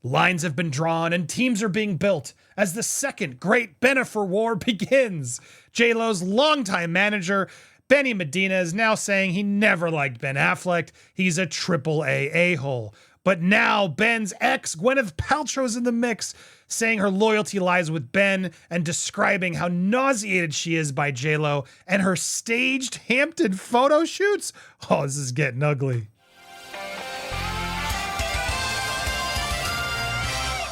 Lines have been drawn and teams are being built as the second great Jernnifer War begins. JLo's longtime manager, Benny Medina, is now saying he never liked Ben Affleck. He's a triple-A a-hole. But now Ben's ex, Gwyneth Paltrow, is in the mix, saying her loyalty lies with Ben and describing how nauseated she is by JLo and her staged Hampton photo shoots. Oh, this is getting ugly.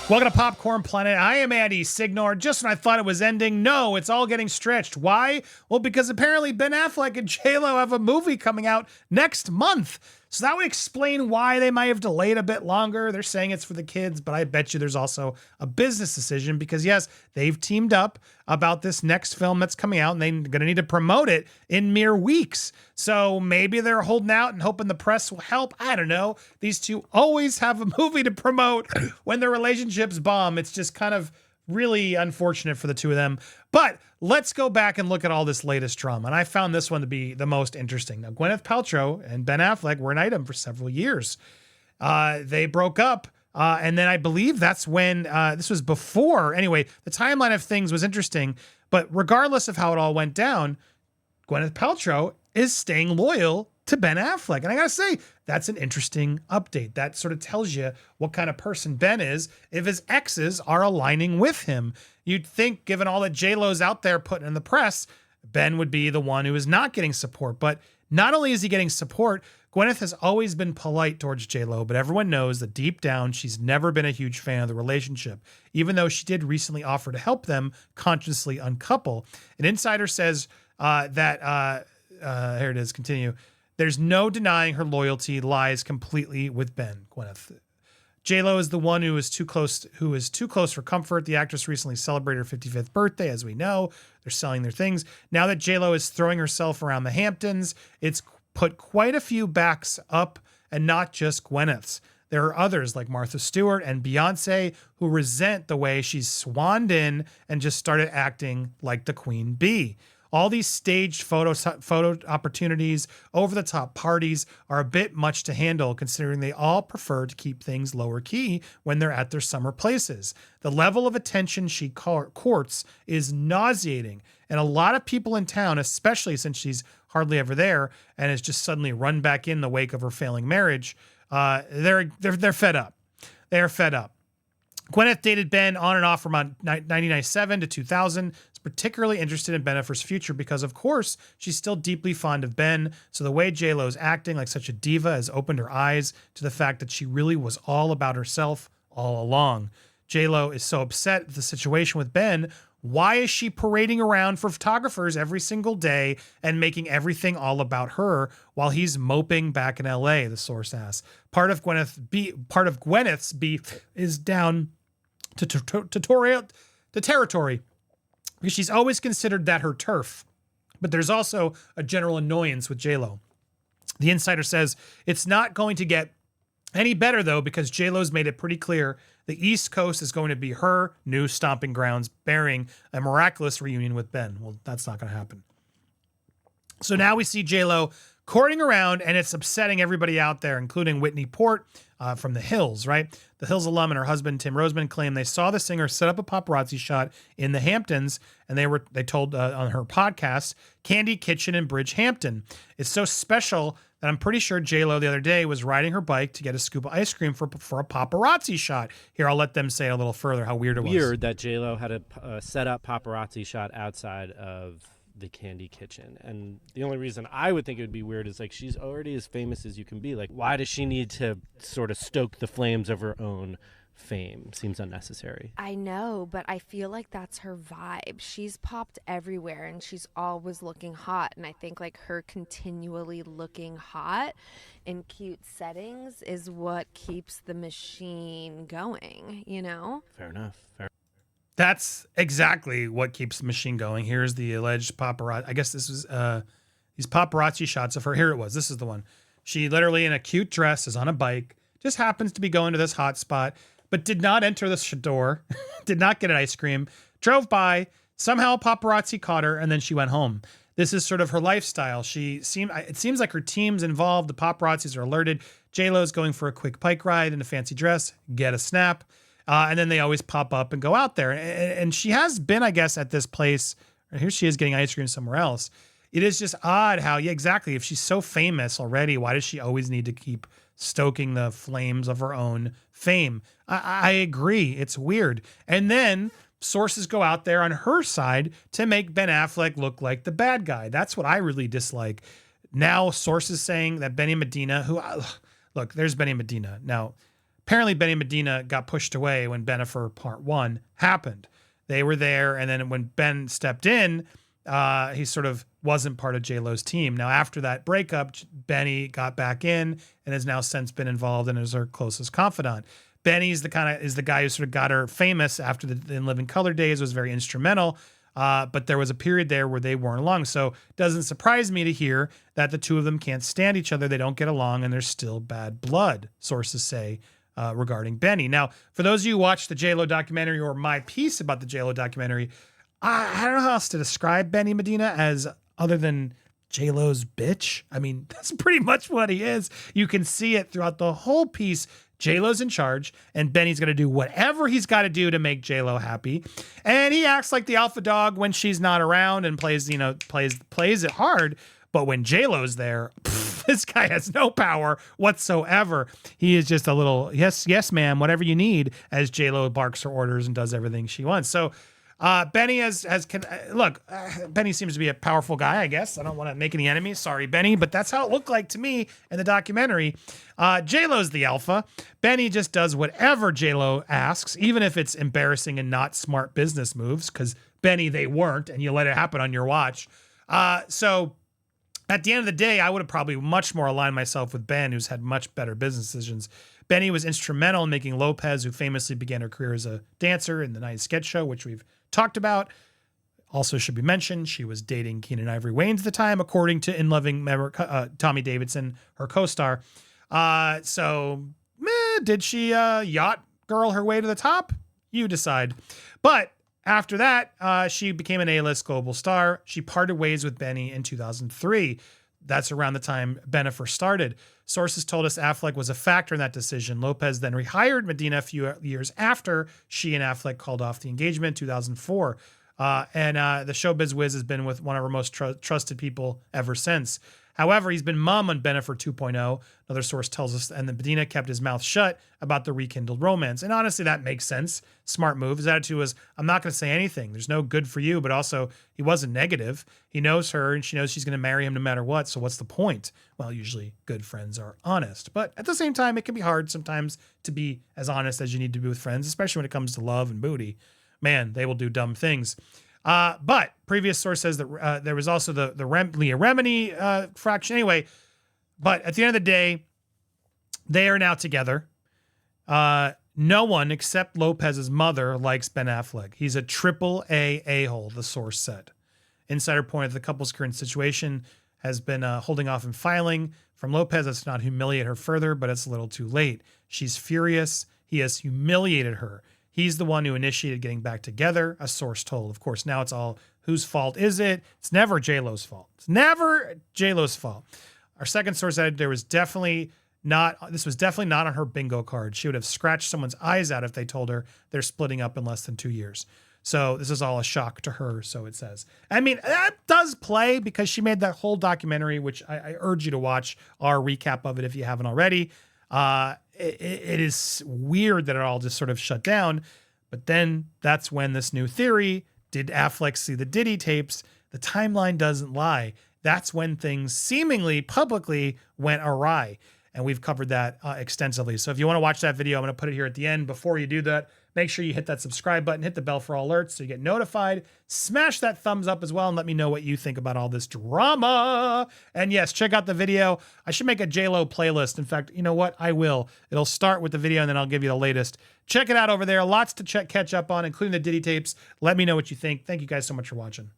Welcome to Popcorn Planet. I am Andy Signore. Just when I thought it was ending, no, it's all getting stretched. Why? Well, because apparently Ben Affleck and JLo have a movie coming out next month. So that would explain why they might have delayed a bit longer. They're saying it's for the kids, but I bet you there's also a business decision because, yes, they've teamed up about this next film that's coming out and they're going to need to promote it in mere weeks. So maybe they're holding out and hoping the press will help. I don't know. These two always have a movie to promote when their relationships bomb. It's just kind of really unfortunate for the two of them. But let's go back and look at all this latest drama. And I found this one to be the most interesting. Now, Gwyneth Paltrow and Ben Affleck were an item for several years. They broke up. And then I believe that's when this was before. Anyway, the timeline of things was interesting. But regardless of how it all went down, Gwyneth Paltrow is staying loyal to Ben Affleck. And I gotta say, that's an interesting update. That sort of tells you what kind of person Ben is if his exes are aligning with him. You'd think, given all that JLo's out there putting in the press, Ben would be the one who is not getting support. But not only is he getting support, Gwyneth has always been polite towards JLo, but everyone knows that deep down, she's never been a huge fan of the relationship, even though she did recently offer to help them consciously uncouple. An insider says here it is, continue. There's no denying her loyalty lies completely with Ben, Gwyneth. JLo is the one who is too close for comfort. The actress recently celebrated her 55th birthday, as we know. They're selling their things. Now that JLo is throwing herself around the Hamptons, it's put quite a few backs up, and not just Gwyneth's. There are others like Martha Stewart and Beyonce who resent the way she's swanned in and just started acting like the queen bee. All these staged photo opportunities, over-the-top parties are a bit much to handle considering they all prefer to keep things lower key when they're at their summer places. The level of attention she courts is nauseating, and a lot of people in town, especially since she's hardly ever there and has just suddenly run back in the wake of her failing marriage, they're fed up. They are fed up. Gwyneth dated Ben on and off from 1997 to 2000. Particularly interested in Jernnifer's future because, of course, she's still deeply fond of Ben. So the way JLo's acting like such a diva has opened her eyes to the fact that she really was all about herself all along. JLo is so upset at the situation with Ben. Why is she parading around for photographers every single day and making everything all about her while he's moping back in LA, the source asks. Part of Gwyneth's beef is down to territory. Because she's always considered that her turf. But there's also a general annoyance with JLo. The insider says it's not going to get any better, though, because JLo's made it pretty clear the East Coast is going to be her new stomping grounds, bearing a miraculous reunion with Ben. Well, that's not going to happen. So now we see JLo courting around, and it's upsetting everybody out there, including Whitney Port from The Hills, right? The Hills alum and her husband, Tim Roseman, claim they saw the singer set up a paparazzi shot in the Hamptons, and they told on her podcast, Candy Kitchen in Bridgehampton. It's so special that I'm pretty sure JLo the other day was riding her bike to get a scoop of ice cream for a paparazzi shot. Here, I'll let them say it a little further how weird it was. Weird that JLo had a set up paparazzi shot outside of the Candy Kitchen. And the only reason I would think it would be weird is like she's already as famous as you can be. Like, why does she need to sort of stoke the flames of her own fame? Seems unnecessary. I know, but I feel like that's her vibe. She's popped everywhere and she's always looking hot. And I think like her continually looking hot in cute settings is what keeps the machine going, you know? Fair enough. That's exactly what keeps the machine going. Here's the alleged paparazzi. I guess this was these paparazzi shots of her. Here it was. This is the one. She literally in a cute dress is on a bike, just happens to be going to this hot spot, but did not enter the store, did not get an ice cream, drove by, somehow paparazzi caught her, and then she went home. This is sort of her lifestyle. It seems like her team's involved. The paparazzis are alerted. JLo's going for a quick bike ride in a fancy dress, get a snap. And then they always pop up and go out there. And she has been, I guess, at this place. Here she is getting ice cream somewhere else. It is just odd how, yeah, exactly. If she's so famous already, why does she always need to keep stoking the flames of her own fame? I agree. It's weird. And then sources go out there on her side to make Ben Affleck look like the bad guy. That's what I really dislike. Now sources saying that Benny Medina, look, there's Benny Medina. Now, apparently Benny Medina got pushed away when Jernnifer Part 1 happened. They were there, and then when Ben stepped in, he sort of wasn't part of JLo's team. Now, after that breakup, Benny got back in and has now since been involved and is her closest confidant. Benny's the guy who sort of got her famous after the In Living Color days, was very instrumental. But there was a period there where they weren't along. So it doesn't surprise me to hear that the two of them can't stand each other. They don't get along, and there's still bad blood, sources say, regarding Benny. Now, for those of you who watched the JLo documentary or my piece about the JLo documentary, I don't know how else to describe Benny Medina as other than JLo's bitch. I mean, that's pretty much what he is. You can see it throughout the whole piece. JLo's in charge, and Benny's going to do whatever he's got to do to make JLo happy. And he acts like the alpha dog when she's not around and plays it hard. But when JLo's there, this guy has no power whatsoever. He is just a little, yes, ma'am, whatever you need, as JLo barks her orders and does everything she wants. So Benny Benny seems to be a powerful guy, I guess. I don't want to make any enemies. Sorry, Benny, but that's how it looked like to me in the documentary. JLo's the alpha. Benny just does whatever JLo asks, even if it's embarrassing and not smart business moves, because Benny, they weren't, and you let it happen on your watch. So at the end of the day, I would have probably much more aligned myself with Ben, who's had much better business decisions. Benny was instrumental in making Lopez, who famously began her career as a dancer in the 90s sketch show, which we've talked about. Also should be mentioned, she was dating Keenan Ivory Wayans at the time, according to In Loving Tommy Davidson, her co-star. Did she yacht girl her way to the top? You decide. But after that, she became an A-list global star. She parted ways with Benny in 2003. That's around the time Jernnifer started. Sources told us Affleck was a factor in that decision. Lopez then rehired Medina a few years after she and Affleck called off the engagement in 2004. The showbiz whiz has been with one of our most trusted people ever since. However, he's been mum on Jernnifer 2.0, another source tells us, and then Medina kept his mouth shut about the rekindled romance. And honestly, that makes sense. Smart move. His attitude was, I'm not going to say anything. There's no good for you, but also he wasn't negative. He knows her and she knows she's going to marry him no matter what. So what's the point? Well, usually good friends are honest. But at the same time, it can be hard sometimes to be as honest as you need to be with friends, especially when it comes to love and booty. Man, they will do dumb things. But previous source says that there was also the Leah Remini fraction. Anyway, but at the end of the day, they are now together. No one except Lopez's mother likes Ben Affleck. He's a triple A-hole, the source said. Insider pointed to the couple's current situation has been holding off in filing from Lopez. That's not humiliate her further, but it's a little too late. She's furious. He has humiliated her. He's the one who initiated getting back together, a source told. Of course, now it's all whose fault is it? It's never JLo's fault. It's never JLo's fault. Our second source said this was definitely not on her bingo card. She would have scratched someone's eyes out if they told her they're splitting up in less than 2 years. So this is all a shock to her, so it says. I mean, that does play because she made that whole documentary, which I urge you to watch our recap of it if you haven't already. It is weird that it all just sort of shut down. But then that's when this new theory, did Affleck see the Diddy tapes? The timeline doesn't lie. That's when things seemingly publicly went awry. And we've covered that extensively. So if you want to watch that video, I'm going to put it here at the end. Before you do that, make sure you hit that subscribe button, hit the bell for all alerts so you get notified. Smash that thumbs up as well and let me know what you think about all this drama. And yes, check out the video. I should make a JLo playlist. In fact, you know what? I will. It'll start with the video and then I'll give you the latest. Check it out over there. Lots to catch up on, including the Diddy tapes. Let me know what you think. Thank you guys so much for watching.